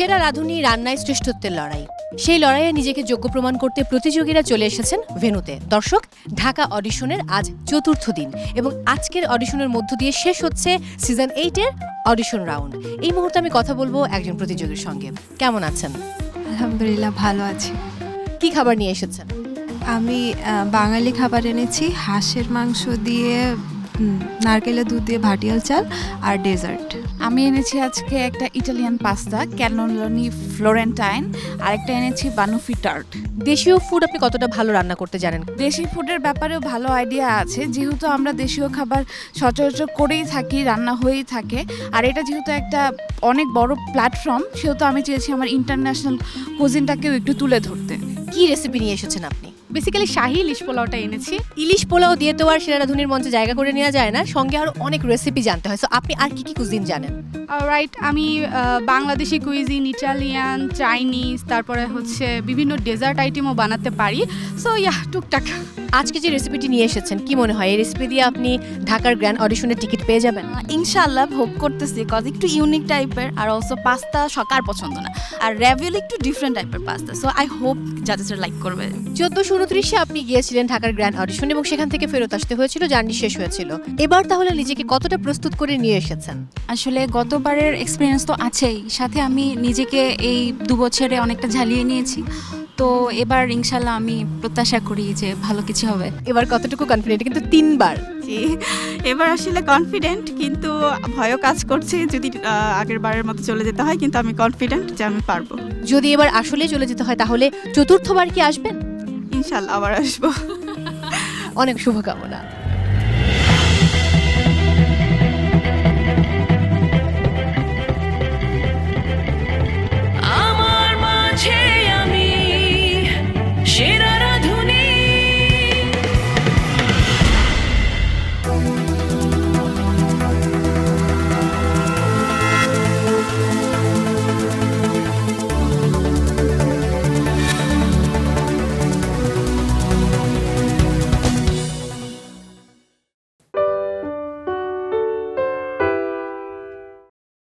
সেরা রাঁধুনি রান্নায় শ্রেষ্ঠত্বের লড়াই, সেই লড়াইয়ে নিজেকে যোগ্য প্রমাণ করতে প্রতিযোগীরা চলে এসেছেন ভেন্যুতে। দর্শক, ঢাকা অডিশনের আজ চতুর্থ দিন এবং আজকের অডিশনের মধ্য দিয়ে শেষ হচ্ছে সিজন 8-এর অডিশন রাউন্ড। এই মুহূর্তে আমি কথা বলবো একজন প্রতিযোগীর সঙ্গে। কেমন আছেন? আলহামদুলিল্লাহ, ভালো আছি। কি খাবার নিয়ে এসেছেন? আমি বাঙালি খাবার এনেছি, হাঁসের মাংস দিয়ে নারকেলের দুধ দিয়ে ভাটিয়াল চাল আর ডেজার্ট। আমি এনেছি আজকে একটা ইটালিয়ান পাস্তা, ক্যানোলোনি ফ্লোরেন্টাইন, আর একটা এনেছি বানুফি টার্ট। দেশীয় ফুড আপনি কতটা ভালো রান্না করতে জানেন? দেশি ফুডের ব্যাপারেও ভালো আইডিয়া আছে, যেহেতু আমরা দেশীয় খাবার সচরাচর করেই থাকি, রান্না হয়েই থাকে। আর এটা যেহেতু একটা অনেক বড় প্ল্যাটফর্ম, সেহেতু আমি চেয়েছি আমার ইন্টারন্যাশনাল কুজিনটাকেও একটু তুলে ধরতে। কি রেসিপি নিয়ে এসেছেন আপনি? বেসিক্যালি শাহী ইলিশ পোলাওটা এনেছি। ইলিশ পোলাও দিয়ে তো আর সেরা রাঁধুনির মঞ্চে জায়গা করে নেওয়া যায় না, সঙ্গে আরো অনেক রেসিপি জানতে হয়। সো আপনি আর কি কি কুজিন জানেন? রাইট, আমি বাংলাদেশি কুইজিন, ইটালিয়ান, চাইনিজ, তারপরে হচ্ছে বিভিন্ন ডেজার্ট আইটেমও বানাতে পারি। সো টুকটাক। আজকে যে রেসিপিটি নিয়ে এসেছেন, কি মনে হয় এই রেসিপি দিয়ে আপনি ঢাকার গ্র্যান্ড অডিশনের টিকিট পেয়ে যাবেন? ইনশাআল্লাহ, হোপ করতেছি, কজ একটু ইউনিক টাইপের, আর অলসো পাস্তা সকার পছন্দ না, আর র্যাভিওলি একটু ডিফারেন্ট টাইপের পাস্তা। সো আই হোপ জাজেসরা লাইক করবে। 1429-এ আপনি গিয়েছিলেন ঢাকার গ্র্যান্ড অডিশন এবং সেখান থেকে ফেরত আসতে হয়েছিল, জার্নি শেষ হয়েছিল। এবার তাহলে নিজেকে কতটা প্রস্তুত করে নিয়ে এসেছেন? আসলে গতবারের এক্সপিরিয়েন্স তো আছেই, সাথে আমি নিজেকে এই 2 বছরে অনেকটা ঝালিয়ে নিয়েছি। তো এবার ইনশাল্লাহ আমি প্রত্যাশা করি যে ভালো কিছু হবে। এবার কতটুকু কনফিডেন্ট? কিন্তু 3 বার। জি, এবার আসলে কনফিডেন্ট, কিন্তু ভয়ও কাজ করছে যদি আগের বারের মতো চলে যেতে হয়, কিন্তু আমি কনফিডেন্ট যে আমি পারবো। যদি এবার আসলে চলে যেতে হয় তাহলে চতুর্থবার কি আসবেন? ইনশাআল্লাহ আবার আসবো। অনেক শুভকামনা।